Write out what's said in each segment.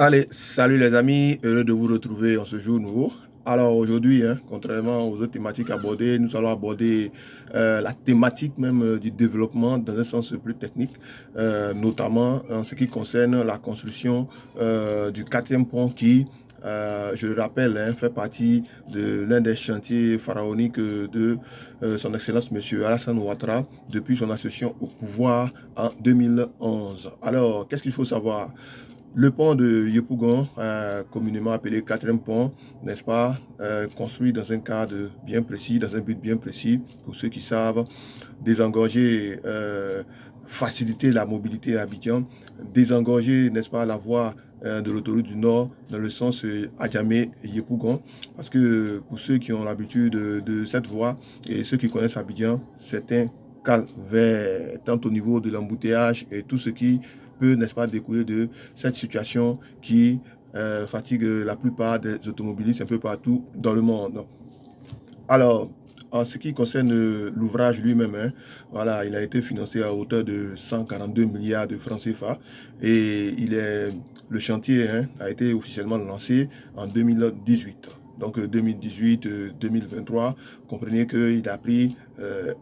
Allez, salut les amis, heureux de vous retrouver en ce jour nouveau. Alors aujourd'hui, contrairement aux autres thématiques abordées, nous allons aborder la thématique même du développement dans un sens plus technique, notamment en ce qui concerne la construction du quatrième pont qui, je le rappelle, fait partie de l'un des chantiers pharaoniques de son Excellence Monsieur Alassane Ouattara depuis son accession au pouvoir en 2011. Alors, qu'est-ce qu'il faut savoir? Le pont de Yopougon, communément appelé quatrième pont, n'est-ce pas, construit dans un cadre bien précis, dans un but bien précis, pour ceux qui savent, désengorger, faciliter la mobilité à Abidjan, désengorger, n'est-ce pas, la voie de l'autoroute du Nord dans le sens Adjamé-Yopougon, parce que pour ceux qui ont l'habitude de cette voie et ceux qui connaissent Abidjan, c'est un calvaire, tant au niveau de l'embouteillage et tout ce qui peut, n'est-ce pas, découler de cette situation qui fatigue la plupart des automobilistes un peu partout dans le monde. Alors, en ce qui concerne l'ouvrage lui-même, voilà, il a été financé à hauteur de 142 milliards de francs CFA et le chantier a été officiellement lancé en 2018. Donc 2018-2023, comprenez qu'il a pris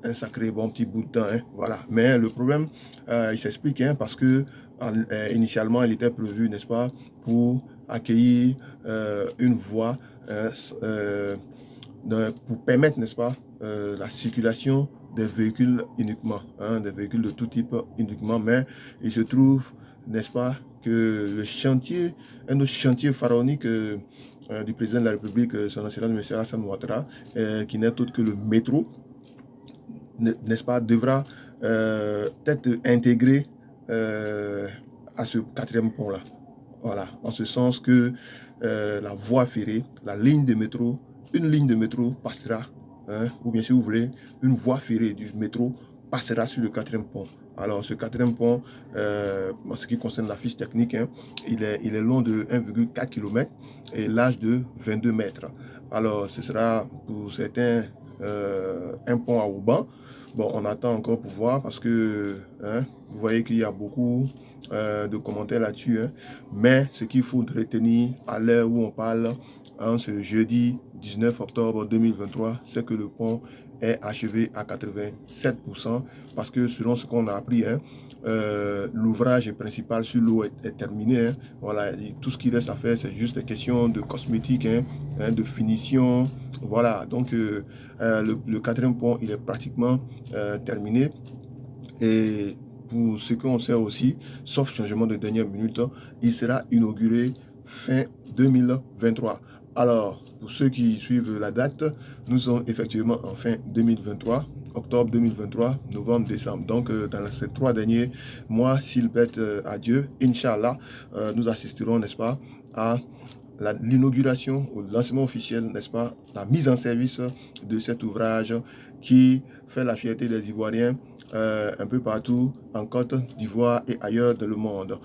un sacré bon petit bout de temps. Voilà. Mais le problème, il s'explique parce que initialement, il était prévu, n'est-ce pas, pour accueillir une voie pour permettre, n'est-ce pas, la circulation des véhicules uniquement, des véhicules de tout type uniquement, mais il se trouve, n'est-ce pas, que le chantier, un autre chantier pharaonique du président de la République, son excellence M. Hassan Ouattara, qui n'est autre que le métro, n'est-ce pas, devra être intégré à ce quatrième pont-là. Voilà, en ce sens que la voie ferrée, la ligne de métro, une ligne de métro passera, ou bien si vous voulez, une voie ferrée du métro passera sur le quatrième pont. Alors, ce quatrième pont, en ce qui concerne la fiche technique, il est long de 1,4 km et large de 22 mètres. Alors, ce sera pour certains un pont à ruban. Bon, on attend encore pour voir parce que vous voyez qu'il y a beaucoup de commentaires là-dessus. Mais ce qu'il faut retenir à l'heure où on parle, ce jeudi 19 octobre 2023, c'est que le pont est achevé à 87% parce que selon ce qu'on a appris, l'ouvrage principal sur l'eau est terminé. Voilà, et tout ce qui reste à faire, c'est juste des questions de cosmétique, de finition. Voilà, donc le quatrième pont, il est pratiquement terminé. Et pour ce qu'on sait aussi, sauf changement de dernière minute, il sera inauguré fin 2023. Alors, pour ceux qui suivent la date, nous sommes effectivement en fin 2023, octobre 2023, novembre, décembre. Donc, dans ces 3 derniers mois, s'il pète à Dieu, Inch'Allah, nous assisterons, n'est-ce pas, à l'inauguration, au lancement officiel, n'est-ce pas, la mise en service de cet ouvrage qui fait la fierté des Ivoiriens un peu partout en Côte d'Ivoire et ailleurs dans le monde.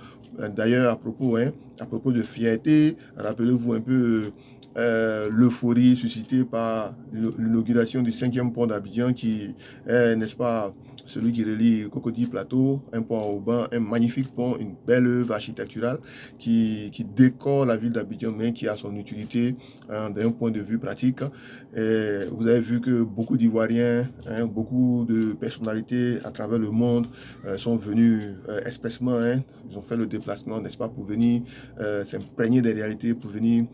D'ailleurs, à propos de fierté, rappelez-vous un peu l'euphorie suscitée par l'inauguration du 5e pont d'Abidjan qui est, n'est-ce pas, celui qui relie Cocody Plateau, un pont à Auban, un magnifique pont, une belle œuvre architecturale qui décore la ville d'Abidjan, mais qui a son utilité d'un point de vue pratique. Et vous avez vu que beaucoup d'Ivoiriens, beaucoup de personnalités à travers le monde sont venus expressément, ils ont fait le déplacement, n'est-ce pas, pour venir s'imprégner des réalités, pour venir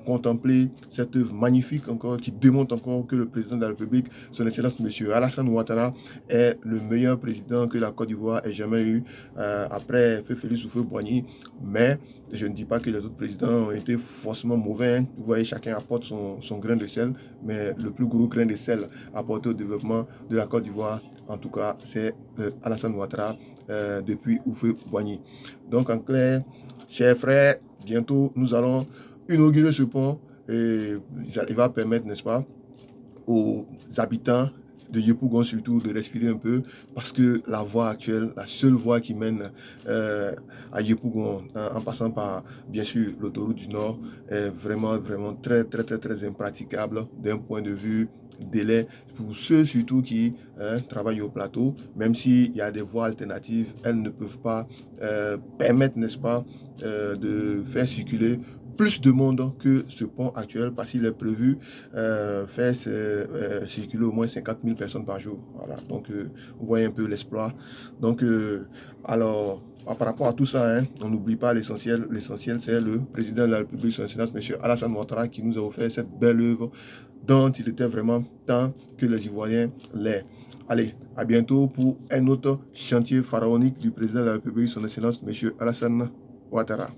contempler cette œuvre magnifique encore qui démontre encore que le président de la République, son Excellence M. Alassane Ouattara, est le meilleur président que la Côte d'Ivoire ait jamais eu après Feu Félix Houphouët-Boigny. Mais je ne dis pas que les autres présidents ont été forcément mauvais. Vous voyez, chacun apporte son grain de sel, mais le plus gros grain de sel apporté au développement de la Côte d'Ivoire, en tout cas, c'est Alassane Ouattara depuis Houphouët-Boigny. Donc, en clair, chers frères, bientôt, nous allons inaugurer ce pont et il va permettre, n'est-ce pas, aux habitants de Yopougon surtout, de respirer un peu, parce que la voie actuelle, la seule voie qui mène à Yopougon, en passant par, bien sûr, l'autoroute du Nord, est vraiment, vraiment très, très, très, très impraticable d'un point de vue délai pour ceux surtout qui travaillent au plateau, même s'il y a des voies alternatives, elles ne peuvent pas permettre, n'est-ce pas, de faire circuler plus de monde que ce pont actuel parce qu'il est prévu faire circuler au moins 50 000 personnes par jour. Voilà, donc vous voyez un peu l'exploit. Donc, alors, par rapport à tout ça, hein, on n'oublie pas l'essentiel. L'essentiel, c'est le président de la République, son Excellence, M. Alassane Ouattara, qui nous a offert cette belle œuvre dont il était vraiment temps que les Ivoiriens l'aient. Allez, à bientôt pour un autre chantier pharaonique du président de la République, son Excellence, M. Alassane Ouattara.